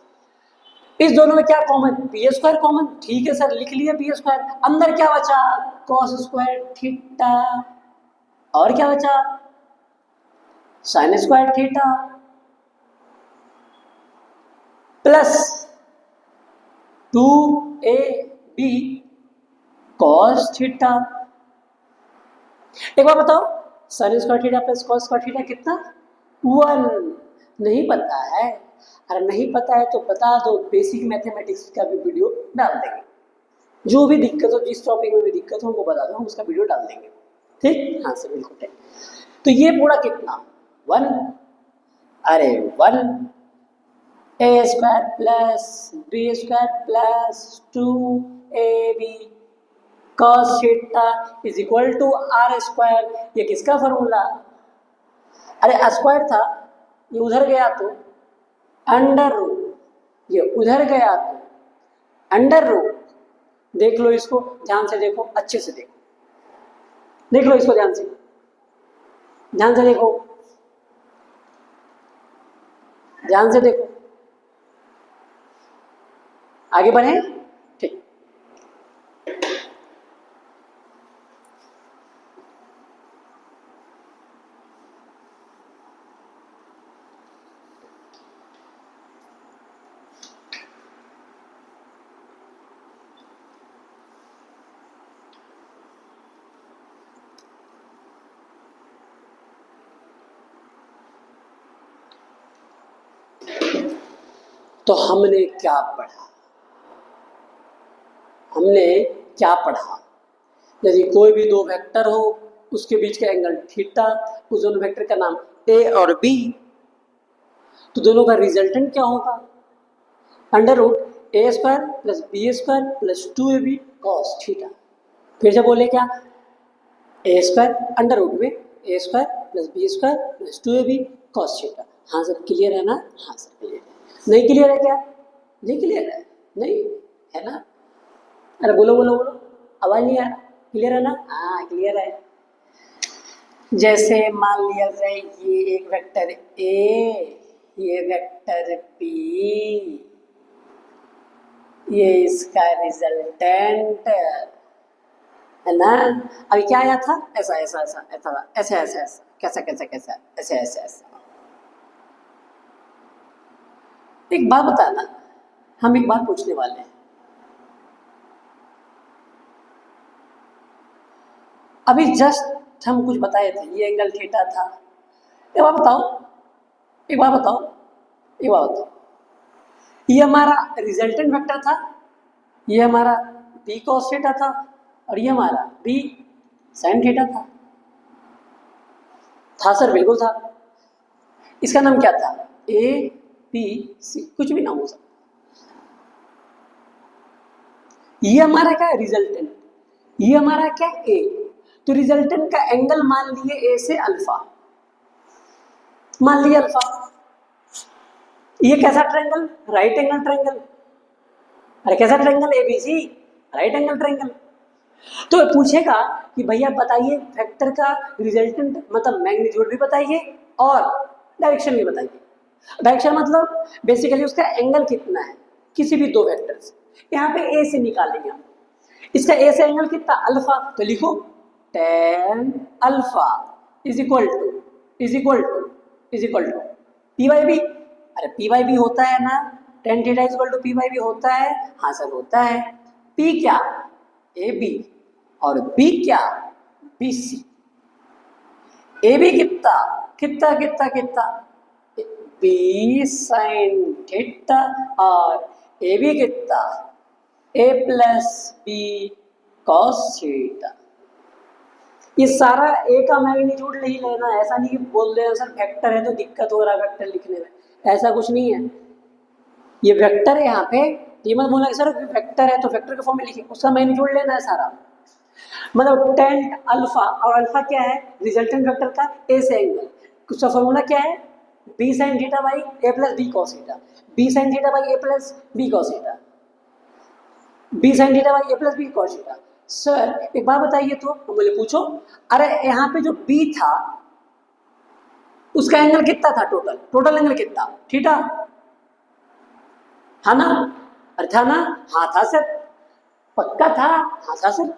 इस दोनों में क्या कॉमन, बी स्क्वायर कॉमन, ठीक है सर लिख लिया बी स्क्वायर, अंदर क्या बचा, कॉस स्क्वायर थीटा, और क्या बचा, sign square theta, plus 2ab cos theta. एक बार बताओ, sign square theta plus cos square theta कितना, 1। नहीं पता है, अरे नहीं पता है तो बता दो, बेसिक मैथमेटिक्स का भी वीडियो डाल देंगे, जो भी दिक्कत हो, जिस टॉपिक में भी दिक्कत हो हमको बता दो, हम उसका वीडियो डाल देंगे, ठीक, हाँ सर बिल्कुल ठीक। तो ये पूरा कितना, 1, अरे 1 A square plus B square plus 2ab cos theta is equal to R square. ये किसका फॉर्मूला, अरे स्क्वायर था, ये उधर गया तो अंडर रूट, ये उधर गया तो अंडर रूट। देख लो इसको ध्यान से, देखो अच्छे से देखो, देख लो इसको ध्यान से, ध्यान से देखो, ध्यान से देखो, आगे बढ़े, ठीक। तो हमने क्या पढ़ा, हमने क्या पढ़ा, यदि कोई भी दो वेक्टर हो उसके बीच का एंगल थीटा, उस दोनों वेक्टर का नाम ए और बी, तो दोनों का रिजल्टेंट क्या होगा, under root A square plus B square plus 2ab cos theta. फिर से बोले क्या, ए स्क्वायर अंडर रूट में A square plus B square plus 2ab cos theta. हाँ सर क्लियर है ना, हाँ सर क्लियर है, नहीं क्लियर है क्या, नहीं क्लियर है, नहीं है ना, अरे बोलो बोलो बोलो, आवाज नहीं आ रहा, क्लियर है ना, हाँ क्लियर है। जैसे मान लिया जाए ये एक वेक्टर ए, ये वेक्टर बी, ये इसका रिजल्टेंट है ना। अभी क्या आया था, ऐसा ऐसा ऐसा ऐसा ऐसा ऐसा ऐसा, कैसा कैसा कैसा, ऐसा ऐसा ऐसा। एक बात बताना, हम एक बात पूछने वाले हैं, अभी जस्ट हम कुछ बताए थे, ये एंगल थीटा था, एक बात बताओ, एक बात बताओ, एक बात बताओ, ये हमारा रिजल्टेंट वेक्टर था, ये हमारा बी कॉस थीटा था, और ये हमारा बी साइन थीटा था सर, बिल्कुल था। इसका नाम क्या था, ए बी सी, कुछ भी नाम हो सकता। ये हमारा क्या है रिजल्टेंट, ये हमारा क्या ए, तो रिजल्टेंट का एंगल मान लिए ए से अल्फा, मान लिया अल्फा। ये कैसा ट्रायंगल, राइट एंगल ट्रायंगल, अरे कैसा triangle, ABC right angle triangle. तो पूछेगा कि भैया बताइए वेक्टर का रिजल्टेंट, मतलब मैग्नीट्यूड भी बताइए और डायरेक्शन भी बताइए। डायरेक्शन मतलब बेसिकली उसका एंगल कितना है किसी भी दो वेक्टर से, यहाँ पे ए से निकालेंगे हम, इसका ए से एंगल कितना अल्फा, तो लिखो tan alpha is equal to is equal to is equal to P by B. अरे पी बाई बी होता है ना, tan theta is equal to P by B होता है, हाँ सर होता है। पी क्या, ए बी, और बी क्या, बी सी। ए बी कितना कितना कितना कितना, बी साइन थीटा, और ए बी कितना, ए प्लस बी कॉस थीटा। ये सारा ए का मैग्नीट्यूड नहीं लेना, ऐसा नहीं कि बोल रहे हैं सर वेक्टर है तो दिक्कत हो रहा है वेक्टर लिखने में, ऐसा कुछ नहीं है। ये वेक्टर है यहाँ पे, ये मत बोलना कि सर वेक्टर है तो वेक्टर के फॉर्म में लिखिए, उसका मैग्नीट्यूड लेना है सारा। मतलब tan अल्फा, और अल्फा क्या है रिजल्टेंट वेक्टर का ए से एंगल, उसका फॉर्मूला क्या है, B sine theta by A plus B cos theta, B sine theta by A plus B cos theta. B sine theta by A plus B cos theta. Sir एक बात बताइए तो, बोले पूछो। अरे यहाँ पे जो बी था उसका एंगल कितना था, टोटल टोटल एंगल कितना, थीटा, था ना? अरे था ना? हाँ था सर। पक्का था? हाँ था सर।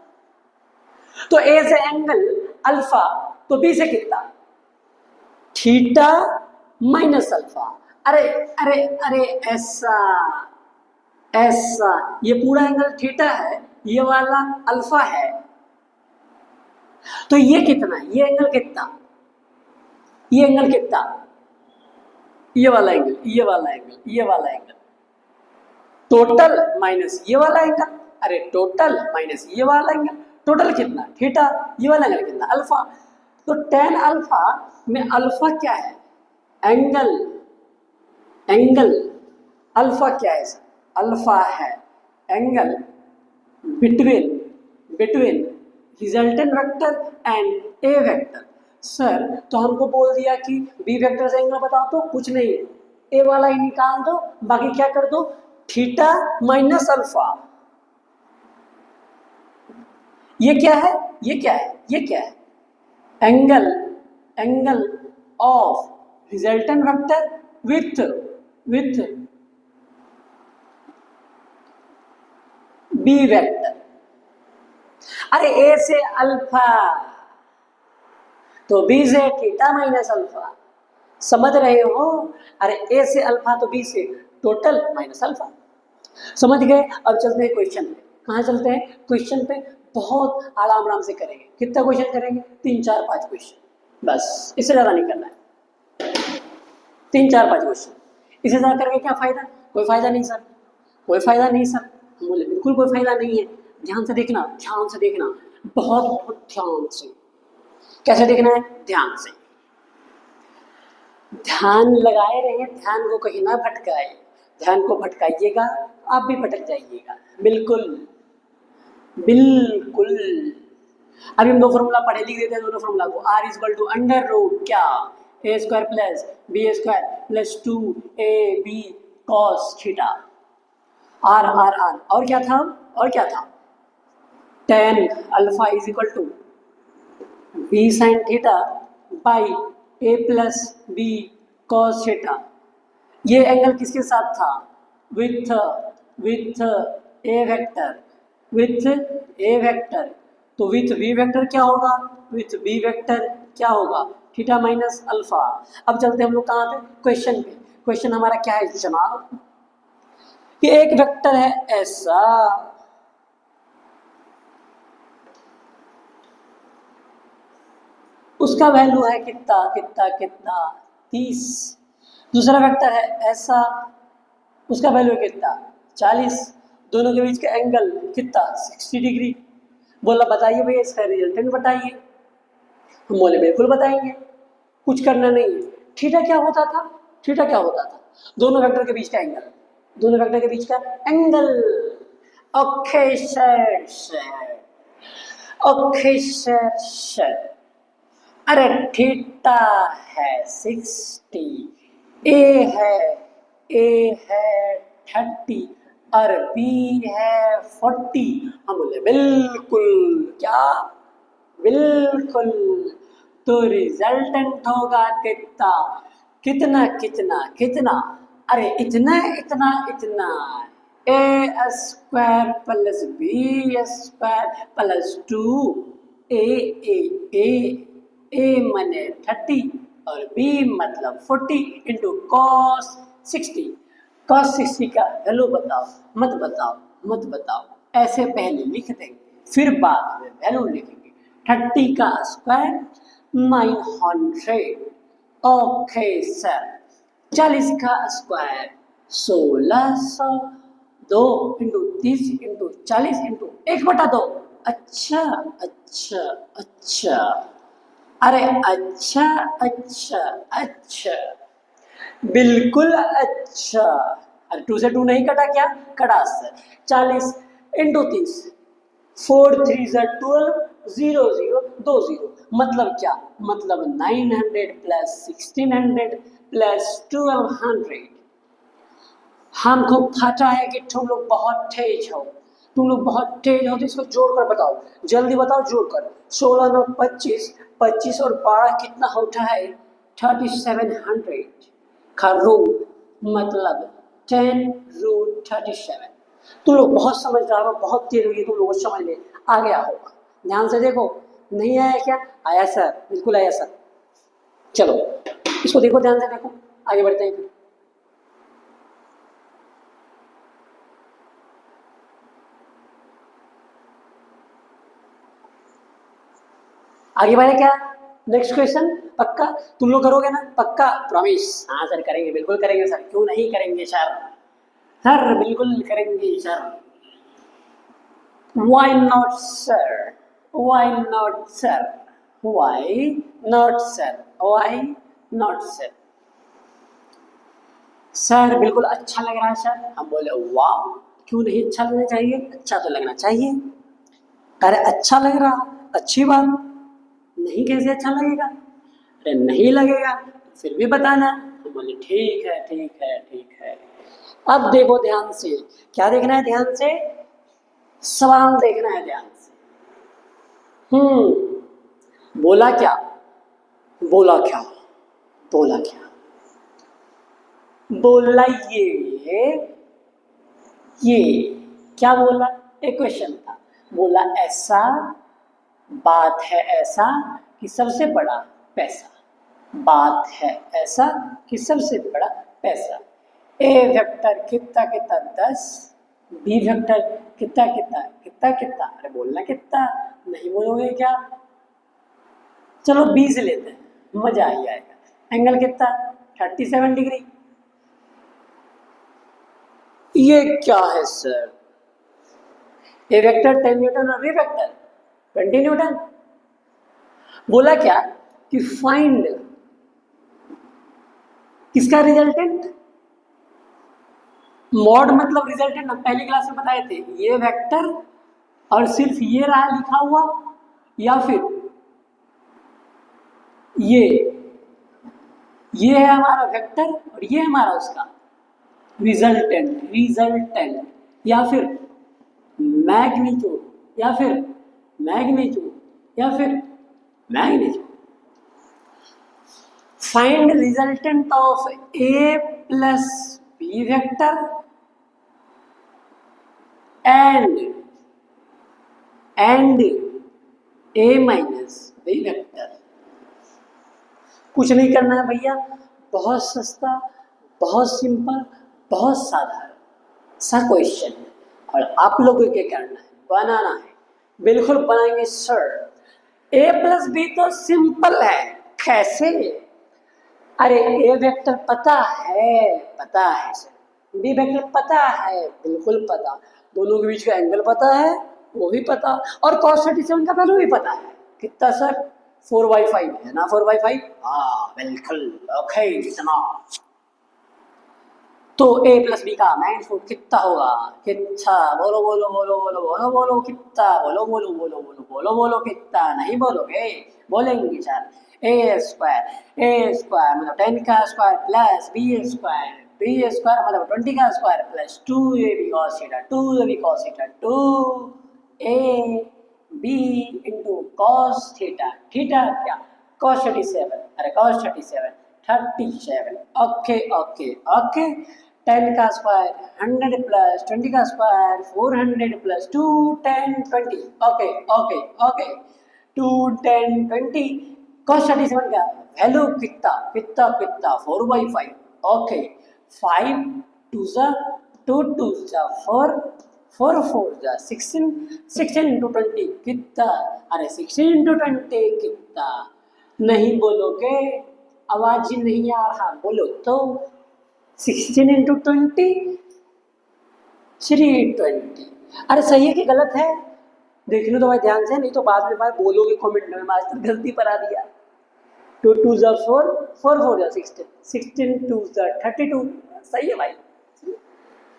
तो ए से एंगल अल्फा, तो बी से कितना, थीटा माइनस अल्फा। अरे अरे अरे ऐसा ऐसा, ये पूरा एंगल थीटा है, ये वाला अल्फा है, तो ये कितना है, ये एंगल कितना, ये एंगल कितना, ये वाला एंगल, ये वाला एंगल, ये वाला एंगल, टोटल माइनस ये वाला एंगल। अरे टोटल माइनस ये वाला एंगल, टोटल कितना, थीटा, ये वाला एंगल कितना, अल्फा। तो tan अल्फा में अल्फा क्या है, एंगल, एंगल अल्फा क्या है, अल्फा है angle between between resultant vector and A vector. Sir तो हमको बोल दिया कि बी वेक्टर से एंगल बताओ, तो कुछ नहीं, ए वाला ही निकाल दो, बाकी क्या कर दो, थीटा माइनस अल्फा। ये क्या है, ये क्या है, ये क्या है, angle, angle of resultant vector with with B vector. अरे ए से अल्फा तो बी से थीटा माइनस अल्फा, समझ रहे हो? अरे ए से अल्फा तो बी से टोटल माइनस अल्फा। समझ गए? अब चलते हैं क्वेश्चन पे। कहाँ चलते हैं? क्वेश्चन पे। बहुत आराम आराम से करेंगे। कितना क्वेश्चन करेंगे? 3 4 5 क्वेश्चन, बस, इससे ज़्यादा नहीं करना है। 3 4 5 क्वेश्चन, इससे ज़्यादा करके क्या फ़ायदा? कोई फ़ायदा नहीं सर, कोई फ़ायदा नहीं सर। हम बोले बिल्कुल कोई फ़ायदा नहीं है। ध्यान से देखना, ध्यान से देखना, बहुत बहुत ध्यान से। कैसे देखना है? ध्यान से, ध्यान लगाए रहिए, ध्यान को कहीं ना भटकाए। ध्यान को भटकाइएगा आप भी भटक जाइएगा। बिल्कुल बिल्कुल। अभी हम दो फॉर्मूला पढ़े, लिख देते हैं दोनों फॉर्मूला को। R is equal to under root क्या, A square plus B square plus 2ab cos theta. R R R और क्या था, और क्या था, tan alpha is equal to B sine theta by A plus B cos theta. ये angle किसके साथ था, with with A vector, with A vector. तो विथ बी वेक्टर क्या होगा, विथ बी वेक्टर क्या होगा, थीटा माइनस अल्फा। अब चलते हम लोग कहाँ पे, क्वेश्चन पे। क्वेश्चन हमारा क्या है जनाब, कि एक वेक्टर है ऐसा, उसका वैल्यू है कितना कितना कितना, 30। दूसरा वेक्टर है ऐसा, उसका वैल्यू कितना, 40। दोनों के बीच का एंगल कितना, 60 डिग्री। बोला बताइए भैया इसका रिजल्टेंट बताइए। हम बोले बिल्कुल बताएंगे, कुछ करना नहीं है। थीटा क्या होता था, थीटा क्या होता था, दोनों वेक्टर के बीच का एंगल, दोनों वेक्टर के बीच का angle. Okay sir, okay sir. अरे थीटा है 60, ए है 30 और बी है 40। हम बोले बिल्कुल, क्या, बिल्कुल। तो रिजल्टेंट होगा कितना, कितना कितना कितना, अरे इतना इतना इतना, A square plus B square plus 2 A मने 30 और बी मतलब 40 इंटू कॉस 60। कॉस 60 का वैल्यू बताओ, मत बताओ, मत बताओ, ऐसे पहले लिख देंगे फिर बाद में वैल्यू लिखेंगे। 30 का स्क्वायर 900, ओके सर। 40 का स्क्वायर 1600, 2 इंटू 30 इंटू 40 इंटू 1/2। अच्छा अच्छा अच्छा, अरे अच्छा अच्छा अच्छा, बिल्कुल अच्छा। अरे 2 से 2 नहीं कटा क्या, कटा सर। 40 इंटू 30, 4 3 12, 0 0 2 0, मतलब क्या, मतलब 900 प्लस 1600 प्लस 1200। हमको पता है कि तुम लोग बहुत तेज हो, तुम लोग बहुत तेज हो तो इसको जोड़ कर बताओ, जल्दी बताओ जोड़ कर। 16 9 25, 25 और 12 कितना होता है? 3700 का रूट मतलब 10 रूट 37। तुम लोग बहुत समझदार हो, बहुत तेज हो, ये तुम लोग समझ में आ गया होगा। ध्यान से देखो, नहीं आया क्या? आया सर, बिल्कुल आया सर। चलो इसको देखो, ध्यान से देखो, आगे बढ़ते हैं फिर। आगे बढ़े क्या? नेक्स्ट क्वेश्चन पक्का तुम लोग करोगे ना? पक्का प्रॉमिस? हाँ सर करेंगे, बिल्कुल करेंगे सर, क्यों नहीं करेंगे सर, सर बिल्कुल करेंगे sir. Why not sir? Why not sir? Why not sir? Why not sir? Sir बिल्कुल अच्छा लग रहा है सर। हम बोले वाह, क्यों नहीं अच्छा लगना चाहिए? अच्छा तो लगना चाहिए। अरे अच्छा लग रहा, अच्छी बात, नहीं कैसे अच्छा लगेगा? अरे नहीं लगेगा फिर भी बताना। हम बोले ठीक है ठीक है ठीक है। अब देखो ध्यान से, क्या देखना है ध्यान से? सवाल देखना है ध्यान से। बोला क्या? बोला क्या? बोला क्या? बोला ये क्या बोला? एक क्वेश्चन था। बोला ऐसा, बात है ऐसा कि सबसे बड़ा पैसा। बात है ऐसा कि सबसे बड़ा पैसा। ए वेक्टर कितना कितना 10, बी वेक्टर कितना कितना कितना कितना। अरे बोलना कितना, नहीं बोलोगे क्या? चलो 20 लेते हैं, मजा आ जाएगा। एंगल कितना? 37 डिग्री। ये क्या है सर? ए वेक्टर 10 न्यूटन और बी वेक्टर 20 न्यूटन। बोला क्या कि फाइंड किसका रिजल्टेंट? मॉड मतलब रिजल्टेंट, हम पहली क्लास में बताए थे। ये वेक्टर और सिर्फ ये रहा लिखा हुआ, या फिर ये है हमारा वेक्टर और ये हमारा उसका रिजल्टेंट। रिजल्टेंट या फिर मैग्नीट्यूड, या फिर मैग्नीट्यूड, या फिर magnitude. Find resultant of A plus B vector and A minus B vector. कुछ नहीं करना है भैया, बहुत सस्ता, बहुत सिंपल, बहुत साधारण सा क्वेश्चन है, और आप लोगों को क्या करना है? बनाना है। बिल्कुल बनाएंगे सर। ए प्लस बी तो सिंपल है, कैसे? अरे ए वेक्टर पता है सर, बी वेक्टर पता है, बिल्कुल पता, दोनों के बीच का एंगल पता है, वो भी पता, और cos 37 का वैल्यू भी पता है। कितना सर? 4/5 है ना? 4/5, हाँ बिल्कुल ओके। इतना तो ए प्लस बी का मैग्नीट्यूड कितना होगा? कितना? बोलो बोलो बोलो बोलो बोलो बोलो कितना? बोलो बोलो बोलो बोलो बोलो बोलो कितना? नहीं बोलोगे? बोलेंगे सर। ए स्क्वायर मतलब 10 का स्क्वायर प्लस बी स्क्वायर मतलब 20 का square plus 2ab cos theta 2ab cos theta 2ab into cos theta. Theta क्या? cos 37। अरे cos 37 ओके ओके ओके। 10 का स्क्वायर 100 प्लस 20 का square 400 plus 2 10 20। Okay okay okay 2 10 20। cos 37 का value कितना कितना कितना? 4/5। ओके 5 2 जा 2 2 जा 4 4 4 जा 16 16 इंटू 20 कितना? अरे 16 इंटू 20 कितना? नहीं बोलोगे? आवाज ही नहीं आ रहा, बोलो तो। 16 इंटू 20 320। अरे सही है कि गलत है? देख लो तो भाई ध्यान से, नहीं तो बाद में भाई बोलोगे कमेंट में मास्टर गलती करा दिया। 2 2 जा 4 4 4 जा 16 16 2 जा 32। सही है भाई।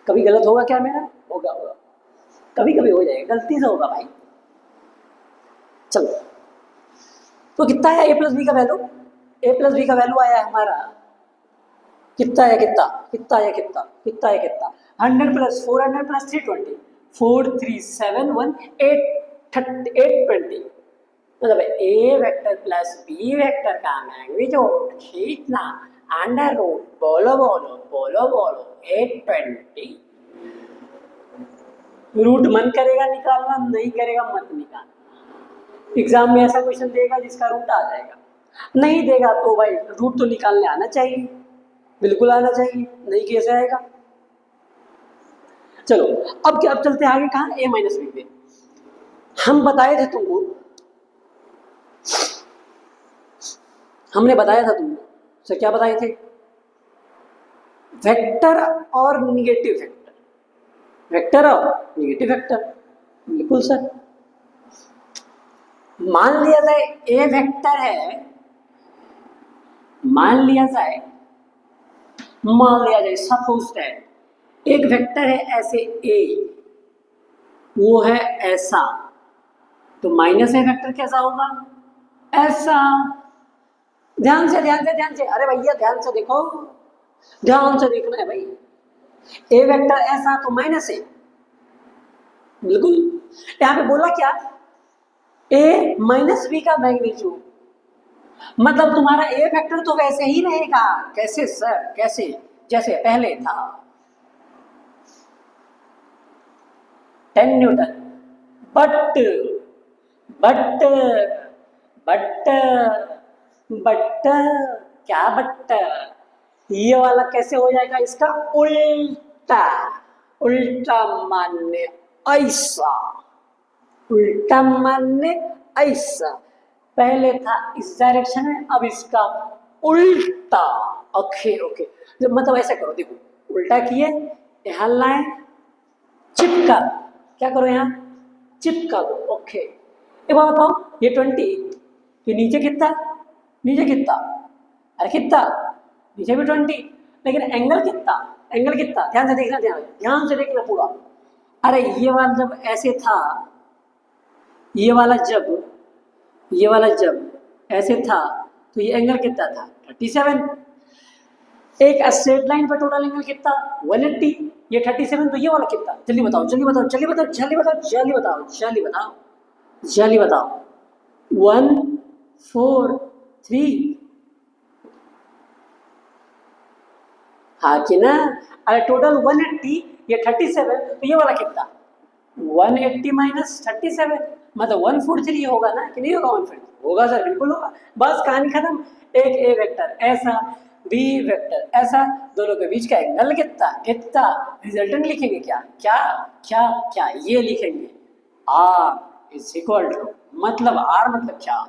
कभी गलत होगा क्या मेरा? होगा होगा, कभी कभी हो जाएगा, गलती से होगा भाई। चलो तो कितना है ए प्लस बी का वैल्यू? ए प्लस बी का वैल्यू आया हमारा कितना है? कितना कितना है? कितना कितना है? कितना? 100 प्लस 400 प्लस 320 820 मतलब A vector plus B vector का मैग्नीट्यूड खींचना अंडर रूट बोलो बोलो बोलो बोलो 820। रूट मन करेगा निकालना, नहीं करेगा मत निकालना। एग्जाम में ऐसा क्वेश्चन देगा जिसका रूट आ जाएगा, नहीं देगा तो भाई रूट तो निकालने आना चाहिए, बिल्कुल आना चाहिए, नहीं कैसे आएगा। चलो अब क्या, अब चलते आगे कहाँ, ए माइनस बी पे। हम बताए थे तुमको, हमने बताया था तुमको सर, क्या बताए थे, वेक्टर और निगेटिव वेक्टर, वेक्टर और निगेटिव वेक्टर, बिल्कुल सर। मान लिया जाए ए वेक्टर है, मान लिया जाए सपोज दैट एक वेक्टर है ऐसे ए, वो है ऐसा, तो माइनस ए वेक्टर कैसा होगा, ऐसा। ध्यान से ध्यान से ध्यान से, अरे भैया ध्यान से देखो, ध्यान से देखना है भाई। ए वेक्टर ऐसा तो माइनस ए, बिल्कुल। यहां पे बोला क्या, ए माइनस बी का मैग्नीट्यूड, मतलब तुम्हारा ए वेक्टर तो वैसे ही रहेगा, कैसे सर, कैसे, जैसे पहले था 10 Newton, but but but but क्या बट, ये वाला कैसे हो जाएगा, इसका उल्टा, उल्टा मानने ऐसा, उल्टा मानने ऐसा, पहले था इस डायरेक्शन में, अब इसका उल्टा। ओके ओके, मतलब ऐसा करो, देखो उल्टा किए, यहां लाए, चिपका, क्या करो यहाँ चिपका दो। ओके, एक बात बताओ, ये 20, ये नीचे कितना, नीचे कितना, अरे कितना, नीचे भी 20, लेकिन एंगल कितना, एंगल कितना, ध्यान से देखना, ध्यान से देखना पूरा। अरे ये वाला जब ऐसे था, ये वाला जब ऐसे था, तो ये एंगल कितना था 37। एक स्ट्रेट लाइन पर टोटल एंगल कितना 180, ये 37, तो ये वाला कितना, जल्दी बताओ जल्दी बताओ जल्दी बताओ जल्दी बताओ जल्दी बताओ जल्दी बताओ जल्दी बताओ, 143, हाँ कि ना। अरे टोटल 180, ये 37, तो ये वाला कितना 180 माइनस 37, मतलब 143 होगा ना, कि नहीं होगा 143, होगा सर, बिल्कुल होगा। बस कहानी खत्म। एक ए वेक्टर ऐसा, बी वेक्टर ऐसा, दोनों के बीच का एंगल कितना, कितना, रिजल्टेंट लिखेंगे क्या क्या क्या क्या, ये लिखेंगे आर इज इक्वल टू, मतलब आर मतलब क्या,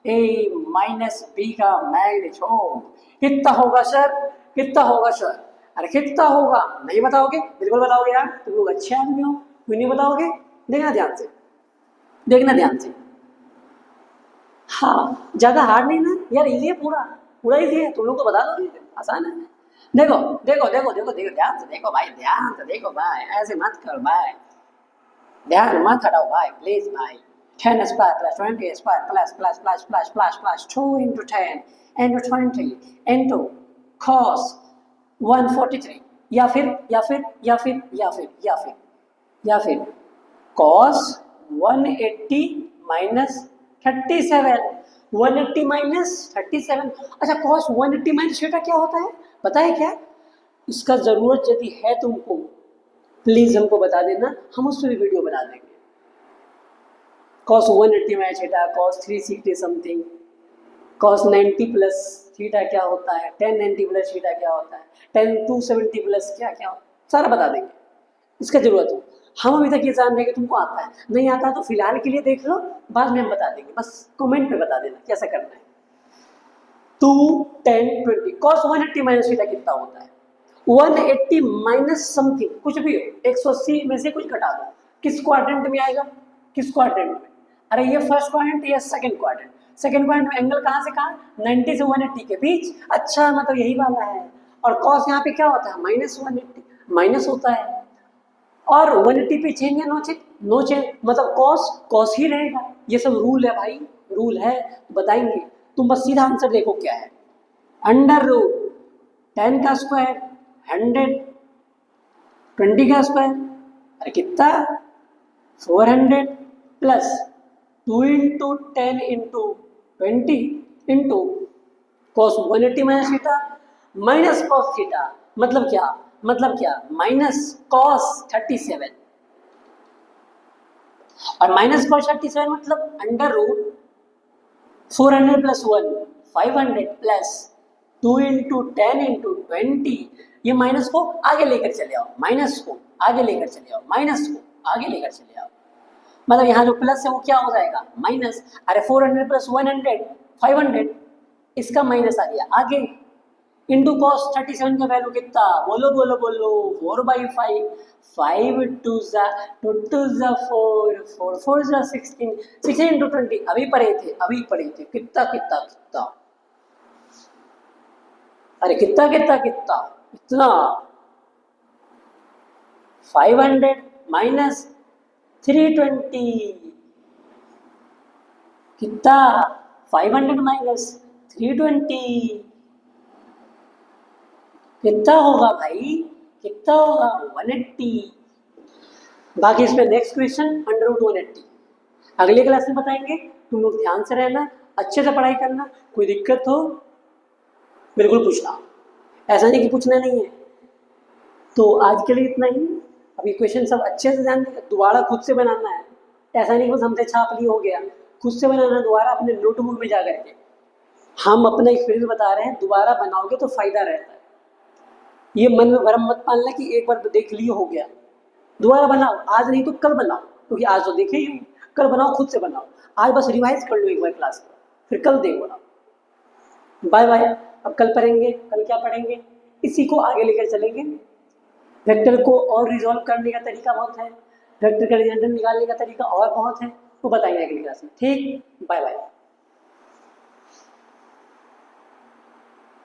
ए माइनस बी का मैग्नीट्यूड कितना होगा सर, कितना होगा सर, अरे कितना होगा, नहीं बताओगे, बिल्कुल बताओगे यार, तुम लोग अच्छे आदमी हो, क्यों नहीं बताओगे, देखना ध्यान से, देखना ध्यान से। हाँ ज्यादा हार्ड नहीं ना यार, इजी है, पूरा पूरा इजी है, तुम लोग को बता दोगे, आसान है। देखो देखो देखो देखो देखो, ध्यान से देखो भाई, ध्यान से देखो भाई, ऐसे मत करो भाई, ध्यान मत हटाओ भाई, प्लीज भाई। 10 square plus 20 square plus plus plus plus plus plus 2 into 10 into 20 into cos 143, या फिर या फिर या फिर या फिर या फिर या फिर cos 180 माइनस 37, 180 माइनस 37। अच्छा cos 180 माइनस थीटा क्या होता है, पता है क्या, इसका जरूरत यदि है तुमको प्लीज हमको बता देना, हम उस पर भी वीडियो बना देंगे। cos 180 minus theta, cos 360 something, cos 90 plus theta क्या होता है, 1090 प्लस थीटा क्या होता है, 270 प्लस क्या क्या होता है, सारा बता देंगे, इसका जरूरत हो। हम अभी तक ये जान रहे कि तुमको आता है, नहीं आता तो फिलहाल के लिए देख लो, बाद में हम बता देंगे, बस कमेंट में बता देना कैसा करना है। 2 10 20 cos 180 माइनस थीटा कितना होता है, 180 माइनस समथिंग, कुछ भी हो, 180 में से कुछ घटा दो, किस क्वाड्रेंट में आएगा, किस क्वाड्रेंट में, अरे ये फर्स्ट क्वाड्रेंट या सेकंड क्वाड्रेंट, सेकंड क्वाड्रेंट में एंगल कहाँ से कहाँ, 90 से 180 के बीच, अच्छा मतलब यही वाला है। और cos यहाँ पे क्या होता है, माइनस 180, माइनस होता है, और 180 पे चेंज या नो चेंज, नो चेंज, मतलब cos ही रहेगा, ये सब रूल है भाई, रूल है, बताएंगे। तुम बस सीधा आंसर देखो क्या है, अंडर रूट 10 का स्क्वायर 100, 20 का स्क्वायर, अरे कितना 400 plus 2 into 10 into 20 into cos 180 minus theta minus cos theta, मतलब क्या माइनस कॉस 37, और माइनस कॉस 37 मतलब under root 400 plus 1 500 plus 2 into 10 into 20, ये माइनस को आगे लेकर चले आओ, माइनस को आगे लेकर चले आओ, माइनस को आगे लेकर चले आओ, मतलब यहाँ जो प्लस है वो क्या हो जाएगा माइनस। अरे 400 प्लस 100 500, इसका माइनस आ गया आगे, इंटू कॉस 37 का वैल्यू कितना, बोलो बोलो बोलो 4/5, 5 टू जा 2 टू जा 4, 4 4 जा 16, 16 इंटू 20, अभी पढ़े थे कितना कितना कितना, अरे कितना कितना कितना इतना 500 माइनस 320 कितना 500 माइनस 320 कितना होगा भाई, कितना होगा 180। बाकी इसमें नेक्स्ट क्वेश्चन अंडर रूट 180 अगले क्लास में बताएंगे, तुम लोग ध्यान से रहना, अच्छे से पढ़ाई करना, कोई दिक्कत हो बिल्कुल पूछना, ऐसा नहीं कि पूछना नहीं है। तो आज के लिए इतना ही, अभी क्वेश्चन सब अच्छे से ध्यान देना, दोबारा खुद से बनाना है, ऐसा नहीं कि बस हमसे छाप ली हो गया, खुद से बनाना दोबारा अपने नोटबुक में जा करके, हम अपना एक्सपीरियंस बता रहे हैं, दोबारा बनाओगे तो फायदा रहता है। ये मन में भरम मत पालना कि एक बार देख लिए हो गया, दोबारा बनाओ, आज नहीं तो कल बनाओ, क्योंकि आज तो देखे ही, कल बनाओ, खुद से बनाओ, आज बस रिवाइज कर लो एक बार क्लास को, फिर कल देखो ना। बाय बाय, अब कल पढ़ेंगे, कल क्या पढ़ेंगे, इसी को आगे लेकर चलेंगे। वेक्टर को और रिजॉल्व करने का तरीका बहुत है, वेक्टर का रिजल्ट निकालने का तरीका और बहुत है, वो बताएंगे अगली क्लास में। ठीक, बाय बाय।